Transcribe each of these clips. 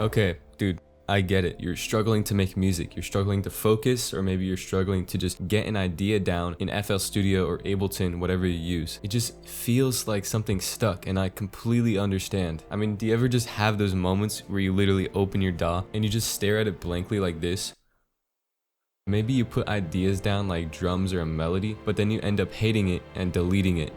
Okay, dude, I get it. You're struggling to make music. You're struggling to focus, or maybe you're struggling to just get an idea down in FL Studio or Ableton, whatever you use. It just feels like something's stuck, and I completely understand. I mean, do you ever just have those moments where you literally open your DAW and you just stare at it blankly like this? Maybe you put ideas down like drums or a melody, but then you end up hating it and deleting it.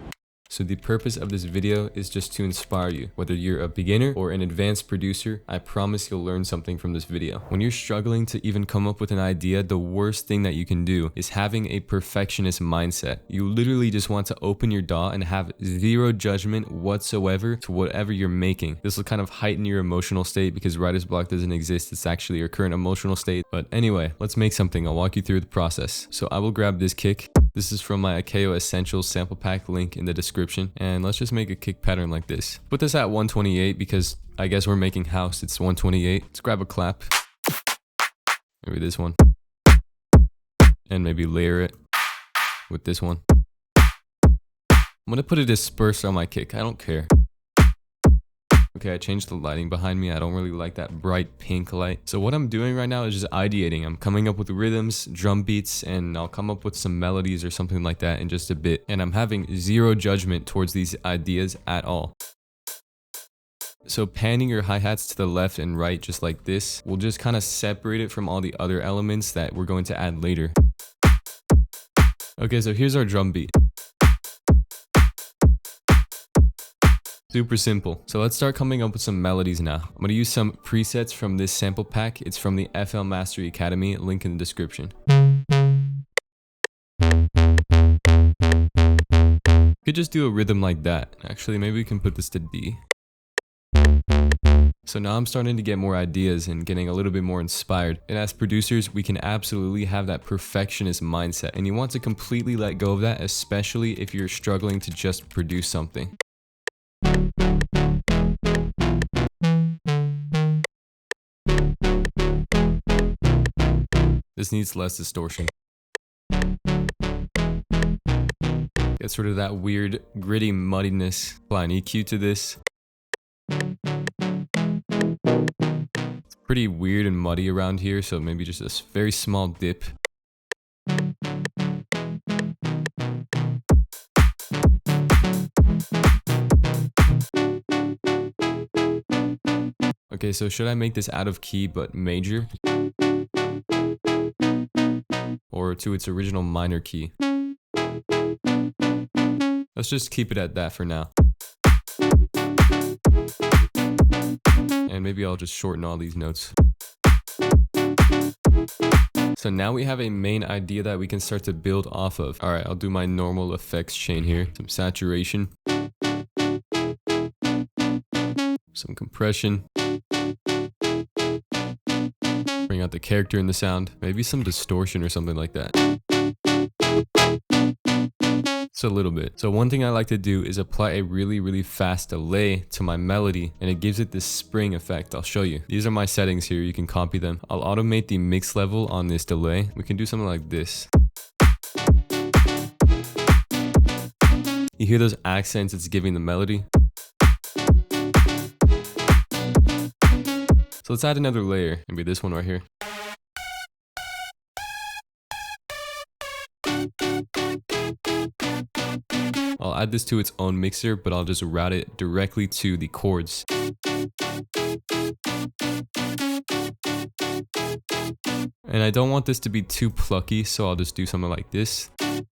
So the purpose of this video is just to inspire you. Whether you're a beginner or an advanced producer, I promise you'll learn something from this video. When you're struggling to even come up with an idea, the worst thing that you can do is having a perfectionist mindset. You literally just want to open your DAW and have zero judgment whatsoever to whatever you're making. This will kind of heighten your emotional state because writer's block doesn't exist. It's actually your current emotional state. But anyway, let's make something. I'll walk you through the process. So I will grab this kick. This is from my Akeo Essentials sample pack, link in the description. And let's just make a kick pattern like this. Put this at 128 because I guess we're making house. It's 128. Let's grab a clap. Maybe this one. And maybe layer it with this one. I'm gonna put a disperser on my kick. I don't care. Okay, I changed the lighting behind me. I don't really like that bright pink light. So what I'm doing right now is just ideating. I'm coming up with rhythms, drum beats, and I'll come up with some melodies or something like that in just a bit. And I'm having zero judgment towards these ideas at all. So panning your hi-hats to the left and right just like this will just kind of separate it from all the other elements that we're going to add later. Okay, so here's our drum beat. Super simple. So let's start coming up with some melodies now. I'm gonna use some presets from this sample pack. It's from the FL Mastery Academy, link in the description. Could just do a rhythm like that. Actually, maybe we can put this to D. So now I'm starting to get more ideas and getting a little bit more inspired. And as producers, we can absolutely have that perfectionist mindset. And you want to completely let go of that, especially if you're struggling to just produce something. This needs less distortion. Get sort of that weird, gritty muddiness. Apply an EQ to this. It's pretty weird and muddy around here, so maybe just a very small dip. Okay, so should I make this out of key but major? Or to its original minor key? Let's just keep it at that for now. And maybe I'll just shorten all these notes. So now we have a main idea that we can start to build off of. Alright, I'll do my normal effects chain here. Some saturation. Some compression. Bring out the character in the sound. Maybe some distortion or something like that. Just a little bit. So one thing I like to do is apply a really fast delay to my melody, and it gives it this spring effect. I'll show you. These are my settings here. You can copy them. I'll automate the mix level on this delay. We can do something like this. You hear those accents it's giving the melody? So let's add another layer, maybe this one right here. I'll add this to its own mixer, but I'll just route it directly to the chords. And I don't want this to be too plucky, so I'll just do something like this. And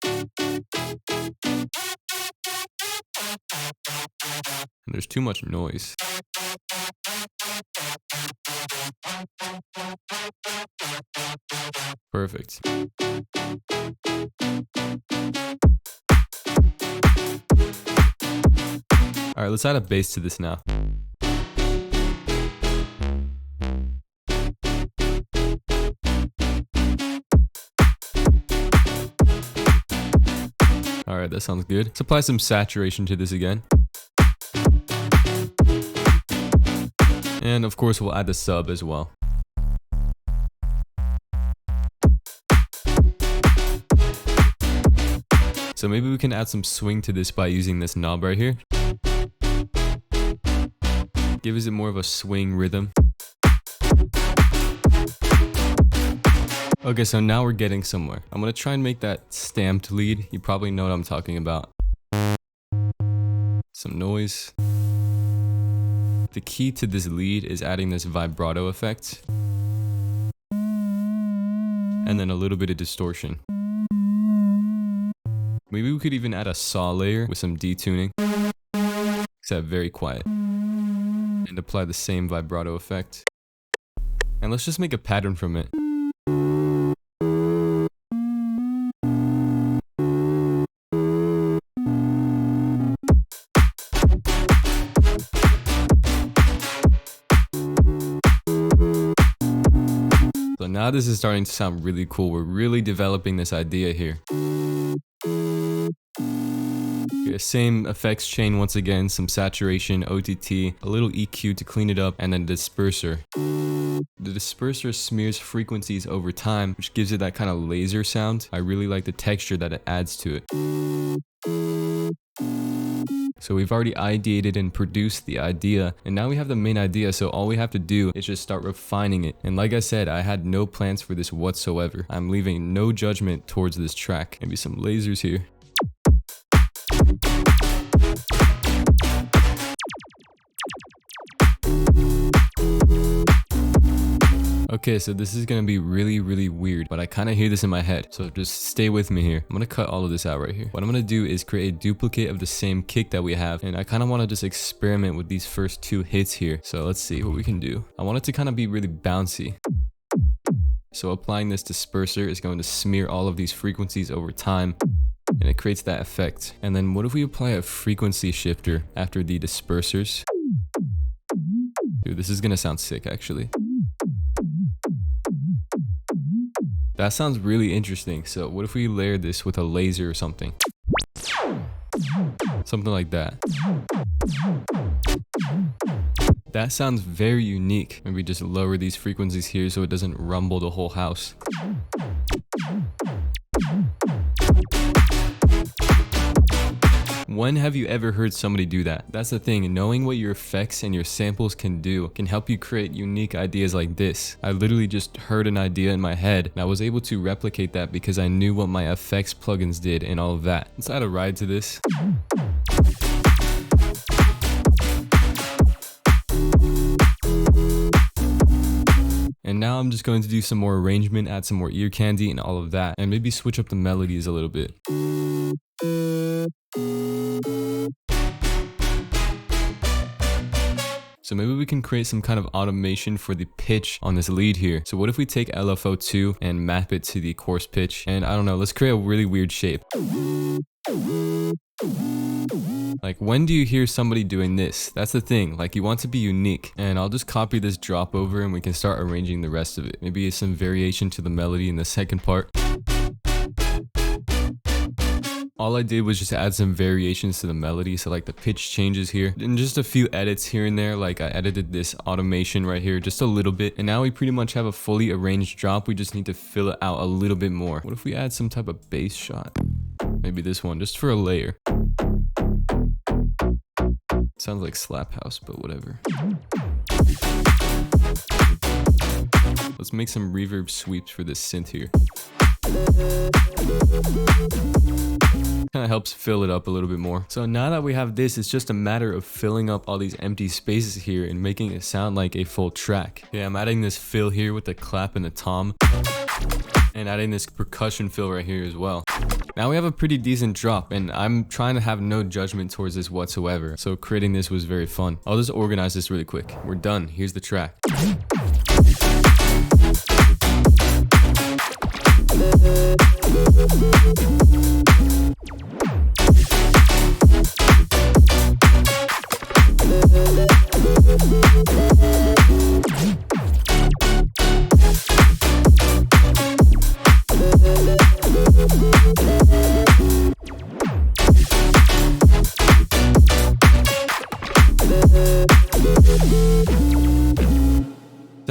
there's too much noise. Perfect. Alright, let's add a bass to this now. Alright, that sounds good. Let's apply some saturation to this again. And of course, we'll add the sub as well. So maybe we can add some swing to this by using this knob right here. Gives it more of a swing rhythm. Okay, so now we're getting somewhere. I'm gonna try and make that stamped lead. You probably know what I'm talking about. Some noise. The key to this lead is adding this vibrato effect. And then a little bit of distortion. Maybe we could even add a saw layer with some detuning. Except very quiet. And apply the same vibrato effect. And let's just make a pattern from it. So now this is starting to sound really cool. We're really developing this idea here. Okay, same effects chain once again, some saturation, OTT, a little EQ to clean it up, and then disperser. The disperser smears frequencies over time, which gives it that kind of laser sound. I really like the texture that it adds to it. So we've already ideated and produced the idea, and now we have the main idea, so all we have to do is just start refining it. And like I said, I had no plans for this whatsoever. I'm leaving no judgment towards this track. Maybe some lasers here. Okay, so this is gonna be really, really weird, but I kind of hear this in my head, so just stay with me here. I'm gonna cut all of this out right here. What I'm gonna do is create a duplicate of the same kick that we have, and I kind of want to just experiment with these first two hits here. So let's see what we can do. I want it to kind of be really bouncy. So applying this disperser is going to smear all of these frequencies over time, and it creates that effect. And then what if we apply a frequency shifter after the dispersers? Dude, this is gonna sound sick actually. That sounds really interesting. So what if we layer this with a laser or something? Something like that. That sounds very unique. Maybe just lower these frequencies here so it doesn't rumble the whole house. When have you ever heard somebody do that? That's the thing, knowing what your effects and your samples can do can help you create unique ideas like this. I literally just heard an idea in my head and I was able to replicate that because I knew what my effects plugins did and all of that. Let's add a ride to this. And now I'm just going to do some more arrangement, add some more ear candy and all of that, and maybe switch up the melodies a little bit. So maybe we can create some kind of automation for the pitch on this lead here. So what if we take LFO2 and map it to the coarse pitch? And I don't know, let's create a really weird shape. Like, when do you hear somebody doing this? That's the thing, like, you want to be unique. And I'll just copy this drop over and we can start arranging the rest of it. Maybe some variation to the melody in the second part. All I did was just add some variations to the melody, so like the pitch changes here, and just a few edits here and there. Like I edited this automation right here just a little bit, and now we pretty much have a fully arranged drop. We just need to fill it out a little bit more. What if we add some type of bass shot? Maybe this one, just for a layer. Sounds like Slap House, but whatever. Let's make some reverb sweeps for this synth here. Kind of helps fill it up a little bit more. So now that we have this, it's just a matter of filling up all these empty spaces here and making it sound like a full track. Yeah, I'm adding this fill here with the clap and the tom, and adding this percussion fill right here as well. Now we have a pretty decent drop, and I'm trying to have no judgment towards this whatsoever. So creating this was very fun. I'll just organize this really quick. We're done. Here's the track.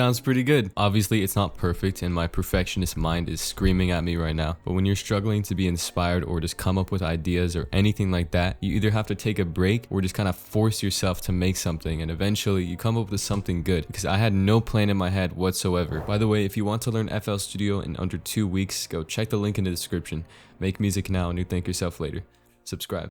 sounds pretty good. Obviously, it's not perfect and my perfectionist mind is screaming at me right now. But when you're struggling to be inspired or just come up with ideas or anything like that, you either have to take a break or just kind of force yourself to make something, and eventually you come up with something good, because I had no plan in my head whatsoever. By the way, if you want to learn FL Studio in under 2 weeks, go check the link in the description. Make music now and you thank yourself later. Subscribe.